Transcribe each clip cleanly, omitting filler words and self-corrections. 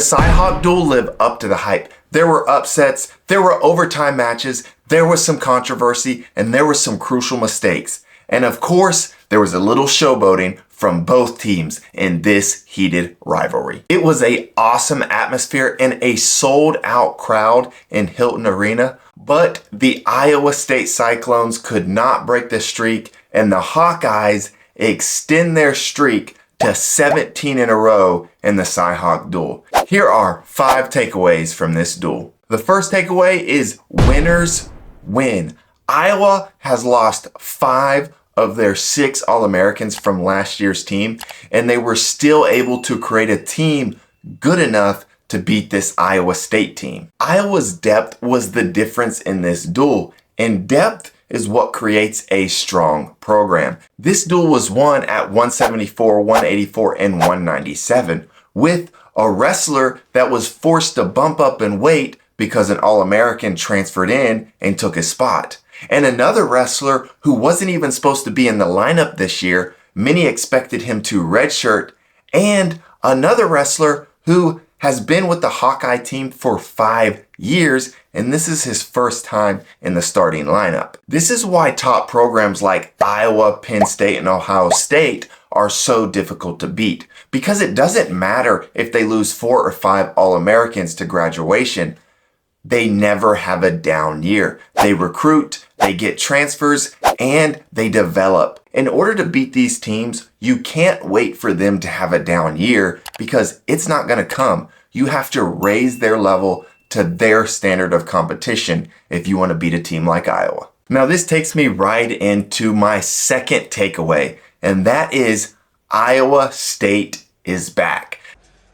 Cy-Hawk duel lived up to the hype. There were upsets, there were overtime matches, there was some controversy, and there were some crucial mistakes. And of course, there was a little showboating from both teams in this heated rivalry. It was an awesome atmosphere and a sold out crowd in Hilton Arena, but the Iowa State Cyclones could not break the streak, and the Hawkeyes extend their streak to 17 in a row in the Cy-Hawk duel. Here are 5 takeaways from this duel. The first takeaway is winners win. Iowa has lost 5 of their 6 All-Americans from last year's team, and they were still able to create a team good enough to beat this Iowa State team. Iowa's depth was the difference in this duel, and depth is what creates a strong program. This duel was won at 174, 184, and 197 with a wrestler that was forced to bump up in weight because an All-American transferred in and took his spot. And another wrestler who wasn't even supposed to be in the lineup this year, many expected him to redshirt, and another wrestler who has been with the Hawkeye team for 5 years, and this is his first time in the starting lineup. This is why top programs like Iowa, Penn State, and Ohio State are so difficult to beat, because it doesn't matter if they lose 4 or 5 All-Americans to graduation. They never have a down year. They recruit, they get transfers, and they develop. In order to beat these teams, you can't wait for them to have a down year because it's not going to come. You have to raise their level to their standard of competition if you want to beat a team like Iowa. Now this takes me right into my second takeaway, and that is Iowa State is back.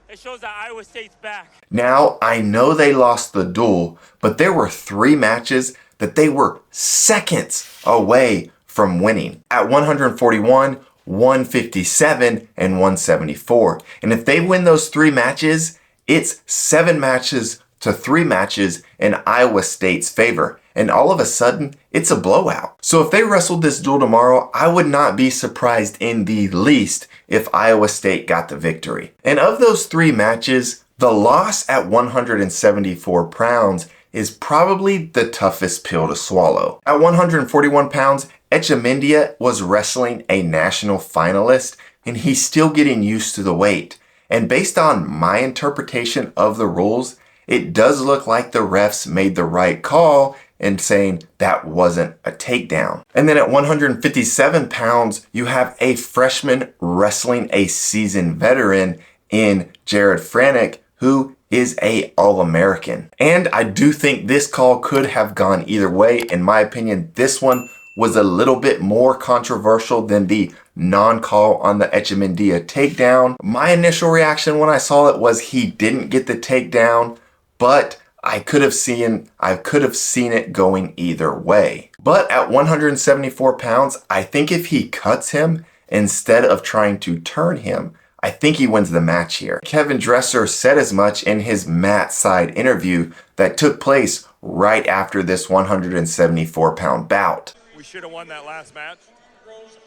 It shows that Iowa State's back. Now, I know they lost the duel, but there were 3 matches that they were seconds away from winning at 141, 157, and 174. And if they win those 3 matches, it's 7 matches to 3 matches in Iowa State's favor. And all of a sudden, it's a blowout. So if they wrestled this duel tomorrow, I would not be surprised in the least if Iowa State got the victory. And of those 3 matches, the loss at 174 pounds is probably the toughest pill to swallow. At 141 pounds, Echemendia was wrestling a national finalist, and he's still getting used to the weight. And based on my interpretation of the rules, it does look like the refs made the right call in saying that wasn't a takedown. And then at 157 pounds, you have a freshman wrestling a seasoned veteran in Jared Franck, who is a All-American. And I do think this call could have gone either way. In my opinion, this one was a little bit more controversial than the non-call on the Echemendia takedown. My initial reaction when I saw it was he didn't get the takedown, but I could have seen it going either way. But at 174 pounds, I think if he cuts him instead of trying to turn him, I think he wins the match here. Kevin Dresser said as much in his Matt Side interview that took place right after this 174-pound bout. We should have won that last match.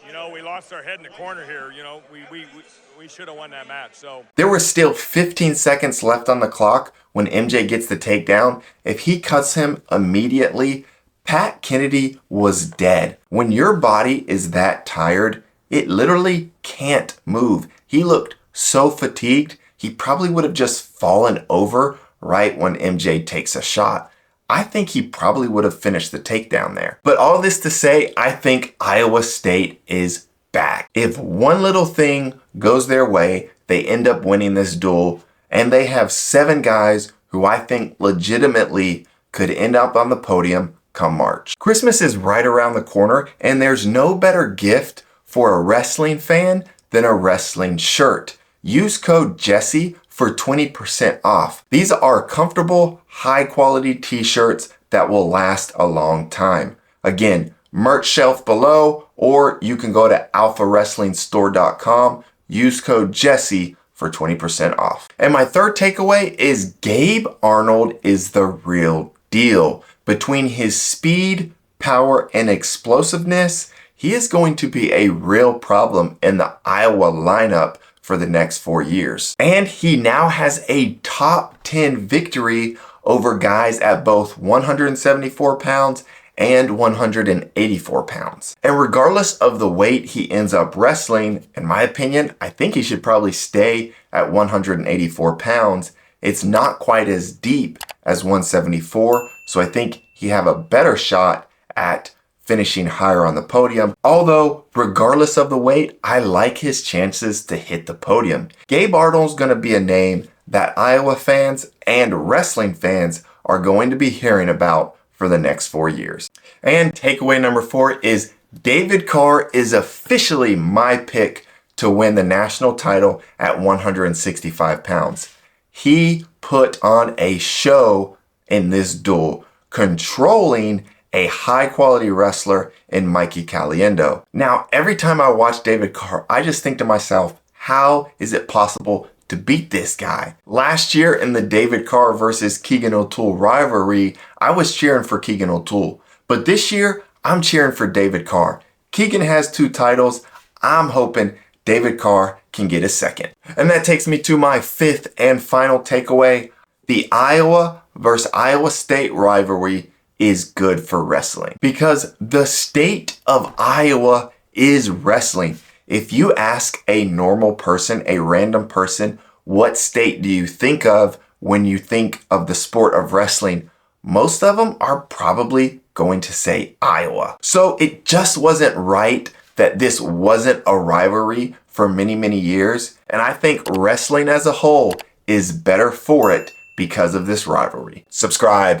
You know, we lost our head in the corner here. You know, we should have won that match. So there were still 15 seconds left on the clock when MJ gets the takedown. If he cuts him immediately, Pat Kennedy was dead. When your body is that tired, it literally can't move. He looked so fatigued, he probably would have just fallen over right when MJ takes a shot. I think he probably would have finished the takedown there. But all this to say, I think Iowa State is back. If one little thing goes their way, they end up winning this duel, and they have 7 guys who I think legitimately could end up on the podium come March. Christmas is right around the corner, and there's no better gift for a wrestling fan than a wrestling shirt. Use code Jesse for 20% off. These are comfortable, high quality t-shirts that will last a long time. Again, merch shelf below, or you can go to alphawrestlingstore.com, use code Jesse for 20% off. And my third takeaway is Gabe Arnold is the real deal. Between his speed, power, and explosiveness, he is going to be a real problem in the Iowa lineup for the next 4 years. And he now has a top 10 victory over guys at both 174 pounds and 184 pounds. And regardless of the weight he ends up wrestling, in my opinion, I think he should probably stay at 184 pounds. It's not quite as deep as 174, so I think he have a better shot at finishing higher on the podium. Although, regardless of the weight, I like his chances to hit the podium. Gabe Arnold's gonna be a name that Iowa fans and wrestling fans are going to be hearing about for the next 4 years. And takeaway number 4 is David Carr is officially my pick to win the national title at 165 pounds. He put on a show in this duel, controlling a high quality wrestler in Mikey Caliendo. Now, every time I watch David Carr, I just think to myself, how is it possible to beat this guy? Last year in the David Carr versus Keegan O'Toole rivalry, I was cheering for Keegan O'Toole. But this year, I'm cheering for David Carr. Keegan has 2 titles. I'm hoping David Carr can get a second. And that takes me to my 5th and final takeaway. The Iowa versus Iowa State rivalry is good for wrestling because the state of Iowa is wrestling. If you ask a normal person, a random person, what state do you think of when you think of the sport of wrestling? Most of them are probably going to say Iowa. So it just wasn't right that this wasn't a rivalry for many, many years. And I think wrestling as a whole is better for it because of this rivalry. Subscribe.